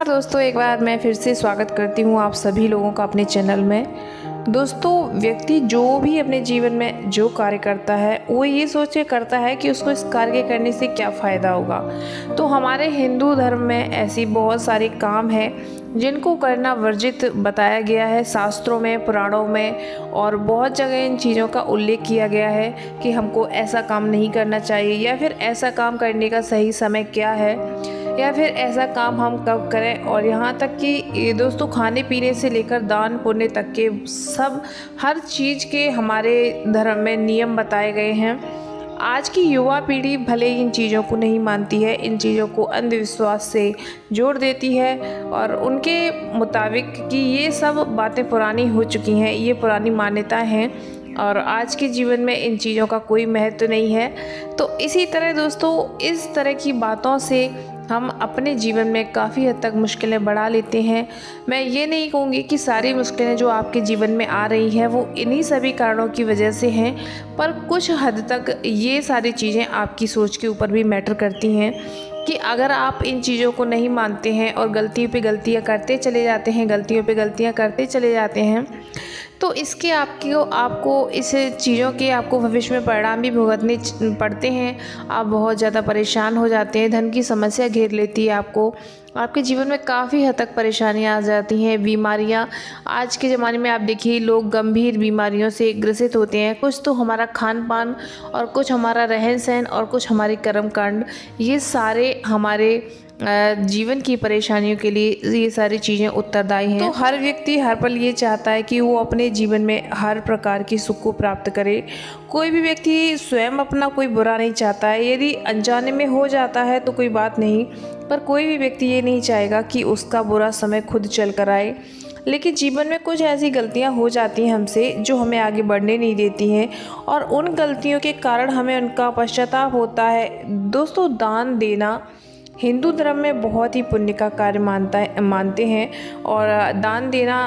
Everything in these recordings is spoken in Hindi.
दोस्तों, एक बार मैं फिर से स्वागत करती हूँ आप सभी लोगों का अपने चैनल में। दोस्तों, व्यक्ति जो भी अपने जीवन में जो कार्य करता है वो ये सोच के करता है कि उसको इस कार्य के करने से क्या फ़ायदा होगा। तो हमारे हिंदू धर्म में ऐसी बहुत सारे काम हैं जिनको करना वर्जित बताया गया है शास्त्रों में, पुराणों में, और बहुत जगह इन चीज़ों का उल्लेख किया गया है कि हमको ऐसा काम नहीं करना चाहिए, या फिर ऐसा काम करने का सही समय क्या है, या फिर ऐसा काम हम कब करें। और यहाँ तक कि दोस्तों, खाने पीने से लेकर दान पुण्य तक के सब हर चीज़ के हमारे धर्म में नियम बताए गए हैं। आज की युवा पीढ़ी भले ही इन चीज़ों को नहीं मानती है, इन चीज़ों को अंधविश्वास से जोड़ देती है और उनके मुताबिक कि ये सब बातें पुरानी हो चुकी हैं, ये पुरानी मान्यताएं हैं और आज के जीवन में इन चीज़ों का कोई महत्व नहीं है। तो इसी तरह दोस्तों, इस तरह की बातों से हम अपने जीवन में काफ़ी हद तक मुश्किलें बढ़ा लेते हैं। मैं ये नहीं कहूँगी कि सारी मुश्किलें जो आपके जीवन में आ रही हैं वो इन्हीं सभी कारणों की वजह से हैं, पर कुछ हद तक ये सारी चीज़ें आपकी सोच के ऊपर भी मैटर करती हैं कि अगर आप इन चीज़ों को नहीं मानते हैं और गलतियों पे गलतियाँ करते चले जाते हैं, गलतियों पे गलतियाँ करते चले जाते हैं, तो इसके आपको इस चीज़ों के आपको भविष्य में परिणाम भी भुगतने पड़ते हैं। आप बहुत ज़्यादा परेशान हो जाते हैं, धन की समस्या घेर लेती है आपको, आपके जीवन में काफ़ी हद तक परेशानियां आ जाती हैं, बीमारियां। आज के ज़माने में आप देखिए, लोग गंभीर बीमारियों से ग्रसित होते हैं। कुछ तो हमारा खान पान और कुछ हमारा रहन सहन और कुछ हमारे कर्म कांड, ये सारे हमारे जीवन की परेशानियों के लिए ये सारी चीज़ें उत्तरदायी हैं। तो हर व्यक्ति हर पल ये चाहता है कि वो अपने जीवन में हर प्रकार की सुख को प्राप्त करे। कोई भी व्यक्ति स्वयं अपना कोई बुरा नहीं चाहता है। यदि अनजाने में हो जाता है तो कोई बात नहीं, पर कोई भी व्यक्ति ये नहीं चाहेगा कि उसका बुरा समय खुद चल कर आए। लेकिन जीवन में कुछ ऐसी गलतियां हो जाती हैं हमसे जो हमें आगे बढ़ने नहीं देती हैं, और उन गलतियों के कारण हमें उनका पश्चाताप होता है। दोस्तों, दान देना हिंदू धर्म में बहुत ही पुण्य का कार्य मानते हैं, और दान देना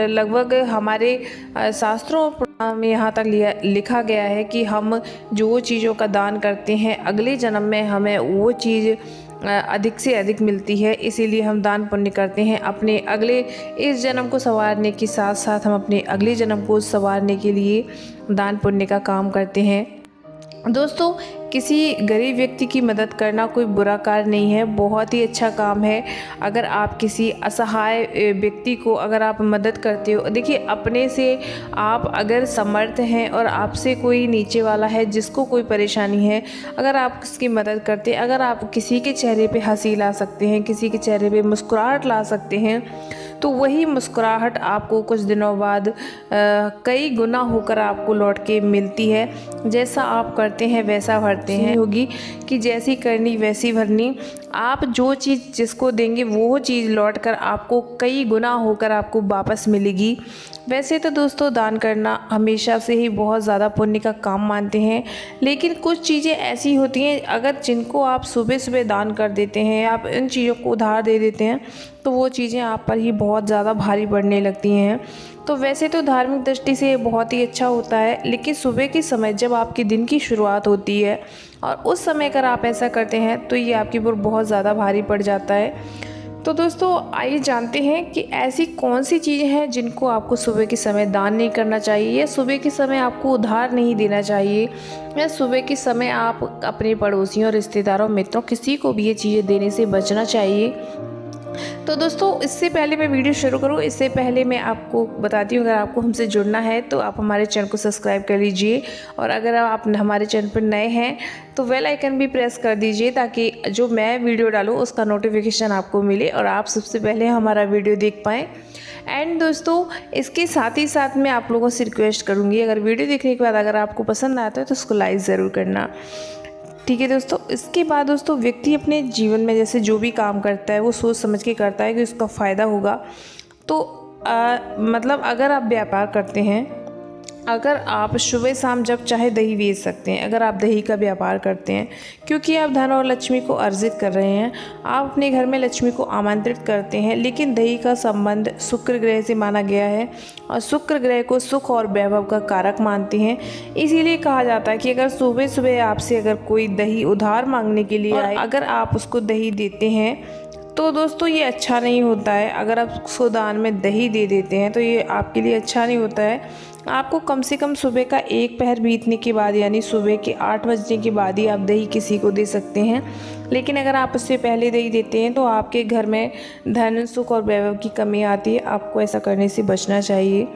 लगभग हमारे शास्त्रों में यहाँ तक लिखा गया है कि हम जो चीज़ों का दान करते हैं अगले जन्म में हमें वो चीज़ अधिक से अधिक मिलती है। इसीलिए हम दान पुण्य करते हैं, अपने अगले इस जन्म को संवारने के साथ साथ हम अपने अगले जन्म को संवारने के लिए दान पुण्य का काम करते हैं। दोस्तों, किसी गरीब व्यक्ति की मदद करना कोई बुरा कार्य नहीं है, बहुत ही अच्छा काम है। अगर आप किसी असहाय व्यक्ति को अगर आप मदद करते हो, देखिए, अपने से आप अगर समर्थ हैं और आपसे कोई नीचे वाला है जिसको कोई परेशानी है, अगर आप उसकी मदद करते हैं, अगर आप किसी के चेहरे पे हंसी ला सकते हैं, किसी के चेहरे पे मुस्कुराहट ला सकते हैं, तो वही मुस्कुराहट आपको कुछ दिनों बाद कई गुना होकर आपको लौट के मिलती है। जैसा आप करते हैं वैसा भरते हैं होगी कि जैसी करनी वैसी भरनी। आप जो चीज़ जिसको देंगे वो चीज़ लौट कर आपको कई गुना होकर आपको वापस मिलेगी। वैसे तो दोस्तों, दान करना हमेशा से ही बहुत ज़्यादा पुण्य का काम मानते हैं, लेकिन कुछ चीज़ें ऐसी होती हैं अगर जिनको आप सुबह सुबह दान कर देते हैं, आप इन चीज़ों को उधार दे देते हैं, तो वो चीज़ें आप पर ही बहुत ज़्यादा भारी पड़ने लगती हैं। तो वैसे तो धार्मिक दृष्टि से बहुत ही अच्छा होता है, लेकिन सुबह के समय जब आपके दिन की शुरुआत होती है और उस समय अगर आप ऐसा करते हैं तो ये आपके ऊपर बहुत ज़्यादा भारी पड़ जाता है। तो दोस्तों, आइए जानते हैं कि ऐसी कौन सी चीज़ें हैं जिनको आपको सुबह के समय दान नहीं करना चाहिए, या सुबह के समय आपको उधार नहीं देना चाहिए, या सुबह के समय आप अपने पड़ोसियों, रिश्तेदारों, मित्रों, किसी को भी ये चीज़ें देने से बचना चाहिए। तो दोस्तों, इससे पहले मैं वीडियो शुरू करूँ, इससे पहले मैं आपको बताती हूँ, अगर आपको हमसे जुड़ना है तो आप हमारे चैनल को सब्सक्राइब कर लीजिए, और अगर आप हमारे चैनल पर नए हैं तो बेल आइकन भी प्रेस कर दीजिए ताकि जो मैं वीडियो डालूँ उसका नोटिफिकेशन आपको मिले और आप सबसे पहले हमारा वीडियो देख पाएँ। एंड दोस्तों, इसके साथ ही साथ मैं आप लोगों से रिक्वेस्ट करूँगी, अगर वीडियो देखने के बाद अगर आपको पसंद आता है तो उसको लाइक ज़रूर करना, ठीक है दोस्तों। इसके बाद दोस्तों, व्यक्ति अपने जीवन में जैसे जो भी काम करता है वो सोच समझ के करता है कि उसका फ़ायदा होगा। तो मतलब अगर आप व्यापार करते हैं, अगर आप सुबह शाम जब चाहे दही बेच सकते हैं, अगर आप दही का व्यापार करते हैं, क्योंकि आप धन और लक्ष्मी को अर्जित कर रहे हैं, आप अपने घर में लक्ष्मी को आमंत्रित करते हैं। लेकिन दही का संबंध शुक्र ग्रह से माना गया है और शुक्र ग्रह को सुख और वैभव का कारक मानते हैं। इसीलिए कहा जाता है कि अगर सुबह सुबह आपसे अगर कोई दही उधार मांगने के लिए आए, अगर आप उसको दही देते हैं तो दोस्तों ये अच्छा नहीं होता है। अगर आप उसको दान में दही दे देते हैं तो ये आपके लिए अच्छा नहीं होता है। आपको कम से कम सुबह का 1 पहर बीतने के बाद यानी सुबह के 8 बजने के बाद ही आप दही किसी को दे सकते हैं। लेकिन अगर आप उससे पहले दही देते हैं तो आपके घर में धन, सुख और वैभव की कमी आती है। आपको ऐसा करने से बचना चाहिए।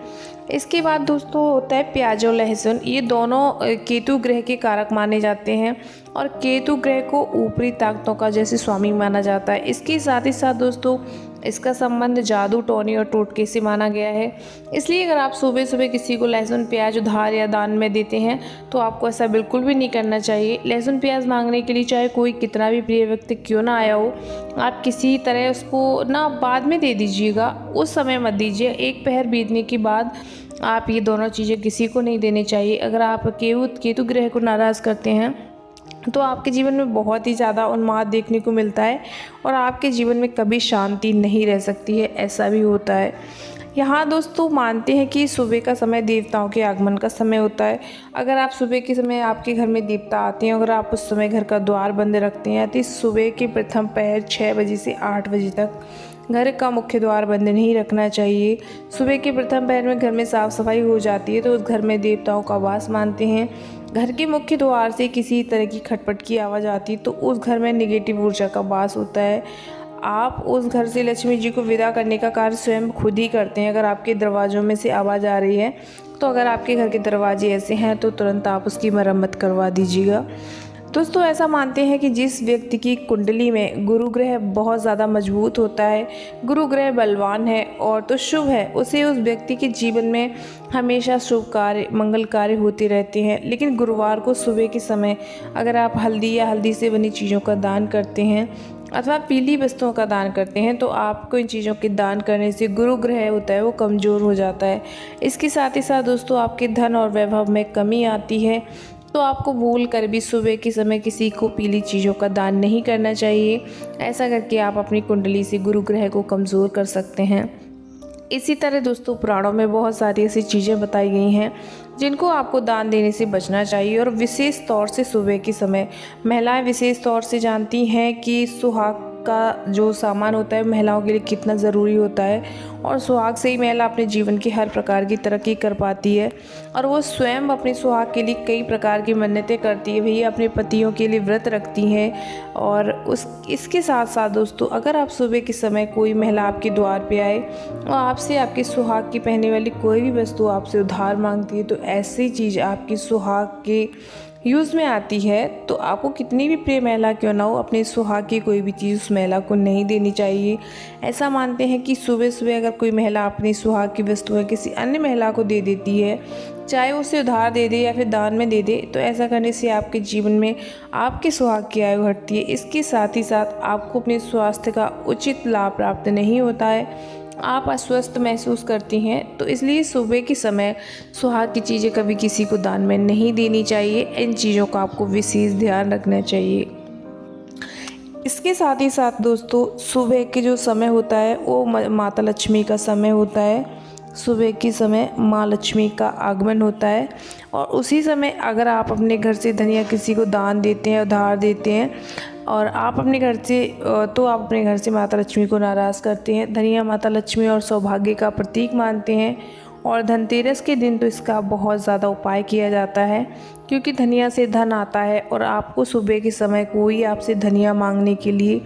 इसके बाद दोस्तों होता है प्याज और लहसुन। ये दोनों केतु ग्रह के कारक माने जाते हैं और केतु ग्रह को ऊपरी ताकतों का जैसे स्वामी माना जाता है। इसके साथ ही साथ दोस्तों इसका संबंध जादू, टोनी और टोटके से माना गया है। इसलिए अगर आप सुबह सुबह किसी को लहसुन प्याज उधार या दान में देते हैं तो आपको ऐसा बिल्कुल भी नहीं करना चाहिए। लहसुन प्याज मांगने के लिए चाहे कोई कितना भी प्रिय व्यक्ति क्यों ना आया हो, आप किसी तरह उसको ना बाद में दे दीजिएगा, उस समय मत दीजिए। 1 पहर बीतने के बाद आप ये दोनों चीज़ें किसी को नहीं देनी चाहिए। अगर आप केतु ग्रह को नाराज़ करते हैं तो आपके जीवन में बहुत ही ज़्यादा उन्माद देखने को मिलता है और आपके जीवन में कभी शांति नहीं रह सकती है, ऐसा भी होता है। यहाँ दोस्तों मानते हैं कि सुबह का समय देवताओं के आगमन का समय होता है। अगर आप सुबह के समय आपके घर में देवता आते हैं, अगर आप उस समय घर का द्वार बंद रखते हैं तो सुबह के प्रथम पहर 6 बजे से 8 बजे तक घर का मुख्य द्वार बंद नहीं रखना चाहिए। सुबह के प्रथम पहर में घर में साफ़ सफाई हो जाती है तो उस घर में देवताओं का वास मानते हैं। घर के मुख्य द्वार से किसी तरह की खटपट की आवाज़ आती है तो उस घर में नेगेटिव ऊर्जा का वास होता है। आप उस घर से लक्ष्मी जी को विदा करने का कार्य स्वयं खुद ही करते हैं। अगर आपके दरवाज़ों में से आवाज़ आ रही है तो अगर आपके घर के दरवाजे ऐसे हैं तो तुरंत आप उसकी मरम्मत करवा दीजिएगा। दोस्तों ऐसा मानते हैं कि जिस व्यक्ति की कुंडली में गुरु ग्रह बहुत ज़्यादा मजबूत होता है, गुरु ग्रह बलवान है और तो शुभ है, उसे उस व्यक्ति के जीवन में हमेशा शुभ कार्य, मंगल कार्य होते रहते हैं। लेकिन गुरुवार को सुबह के समय अगर आप हल्दी या हल्दी से बनी चीज़ों का दान करते हैं अथवा पीली वस्तुओं का दान करते हैं तो आपको इन चीज़ों के दान करने से गुरु ग्रह होता है वो कमज़ोर हो जाता है। इसके साथ ही साथ दोस्तों आपके धन और वैभव में कमी आती है। तो आपको भूल कर भी सुबह के समय किसी को पीली चीज़ों का दान नहीं करना चाहिए। ऐसा करके आप अपनी कुंडली से गुरु ग्रह को कमज़ोर कर सकते हैं। इसी तरह दोस्तों पुराणों में बहुत सारी ऐसी चीज़ें बताई गई हैं जिनको आपको दान देने से बचना चाहिए। और विशेष तौर से सुबह के समय महिलाएं विशेष तौर से जानती हैं कि सुहाग का जो सामान होता है महिलाओं के लिए कितना ज़रूरी होता है और सुहाग से ही महिला अपने जीवन की हर प्रकार की तरक्की कर पाती है। और वो स्वयं अपने सुहाग के लिए कई प्रकार की मन्नतें करती है, वही अपने पतियों के लिए व्रत रखती हैं। और इसके साथ साथ दोस्तों अगर आप सुबह के समय कोई महिला आपके द्वार पे आए और आपसे आपके सुहाग की पहनने वाली कोई भी वस्तु आपसे उधार मांगती है तो ऐसी चीज़ आपकी सुहाग के यूज़ में आती है तो आपको कितनी भी प्रिय महिला क्यों ना हो अपने सुहाग की कोई भी चीज़ उस महिला को नहीं देनी चाहिए। ऐसा मानते हैं कि सुबह सुबह अगर कोई महिला अपनी सुहाग की वस्तुएं किसी अन्य महिला को दे देती है, चाहे उसे उधार दे दे या फिर दान में दे दे, तो ऐसा करने से आपके जीवन में आपके सुहाग की आयु घटती है। इसके साथ ही साथ आपको अपने स्वास्थ्य का उचित लाभ प्राप्त नहीं होता है, आप अस्वस्थ महसूस करती हैं। तो इसलिए सुबह के समय सुहाग की चीज़ें कभी किसी को दान में नहीं देनी चाहिए। इन चीज़ों का आपको विशेष ध्यान रखना चाहिए। इसके साथ ही साथ दोस्तों सुबह के जो समय होता है वो माता लक्ष्मी का समय होता है। सुबह के समय माँ लक्ष्मी का आगमन होता है और उसी समय अगर आप अपने घर से धनिया किसी को दान देते हैं, उधार देते हैं और आप अपने घर से तो आप अपने घर से माता लक्ष्मी को नाराज़ करते हैं। धनिया माता लक्ष्मी और सौभाग्य का प्रतीक मानते हैं और धनतेरस के दिन तो इसका बहुत ज़्यादा उपाय किया जाता है क्योंकि धनिया से धन आता है। और आपको सुबह के समय कोई आपसे धनिया मांगने के लिए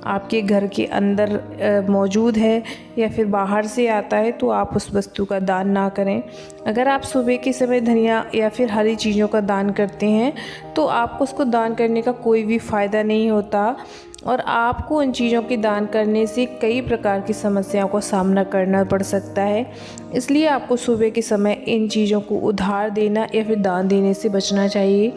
आपके घर के अंदर मौजूद है या फिर बाहर से आता है तो आप उस वस्तु का दान ना करें। अगर आप सुबह के समय धनिया या फिर हरी चीज़ों का दान करते हैं तो आपको उसको दान करने का कोई भी फ़ायदा नहीं होता और आपको इन चीज़ों के दान करने से कई प्रकार की समस्याओं का सामना करना पड़ सकता है। इसलिए आपको सुबह के समय इन चीज़ों को उधार देना या फिर दान देने से बचना चाहिए।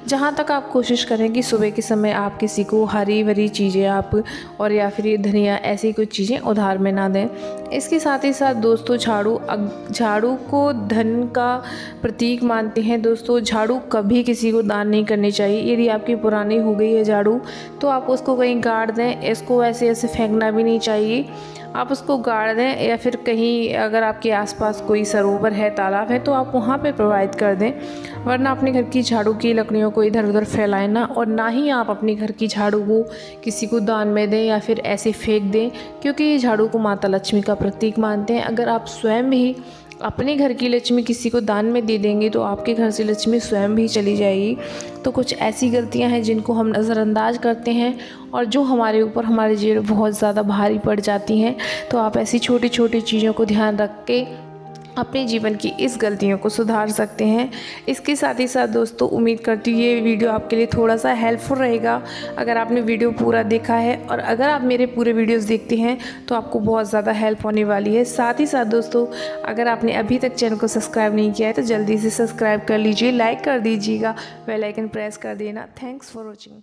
जहाँ तक आप कोशिश करें कि सुबह के समय आप किसी को हरी भरी चीज़ें आप और या फिर ये धनिया ऐसी कुछ चीज़ें उधार में ना दें। इसके साथ ही साथ दोस्तों झाड़ू को धन का प्रतीक मानते हैं। दोस्तों झाड़ू कभी किसी को दान नहीं नहीं करनी चाहिए। यदि आपकी पुरानी हो गई है झाड़ू तो आप उसको कहीं गाड़ दें, इसको ऐसे ऐसे फेंकना भी नहीं चाहिए। आप उसको गाड़ दें या फिर कहीं अगर आपके आसपास कोई सरोवर है, तालाब है, तो आप वहाँ पे प्रोवाइड कर दें। वरना अपने घर की झाड़ू की लकड़ियों को इधर उधर फैलाएं ना, और ना ही आप अपने घर की झाड़ू को किसी को दान में दें या फिर ऐसे फेंक दें, क्योंकि ये झाड़ू को माता लक्ष्मी का प्रतीक मानते हैं। अगर आप स्वयं भी अपने घर की लक्ष्मी किसी को दान में दे देंगे तो आपके घर से लक्ष्मी स्वयं भी चली जाएगी। तो कुछ ऐसी गलतियां हैं जिनको हम नज़रअंदाज करते हैं और जो हमारे ऊपर हमारे जीवन बहुत ज़्यादा भारी पड़ जाती हैं। तो आप ऐसी छोटी छोटी चीज़ों को ध्यान रख के अपने जीवन की इस गलतियों को सुधार सकते हैं। इसके साथ ही साथ दोस्तों, उम्मीद करती हूँ ये वीडियो आपके लिए थोड़ा सा हेल्पफुल रहेगा अगर आपने वीडियो पूरा देखा है, और अगर आप मेरे पूरे वीडियोस देखते हैं तो आपको बहुत ज़्यादा हेल्प होने वाली है। साथ ही साथ दोस्तों, अगर आपने अभी तक चैनल को सब्सक्राइब नहीं किया है तो जल्दी से सब्सक्राइब कर लीजिए, लाइक कर दीजिएगा, बेल आइकन प्रेस कर देना। Thanks for watching.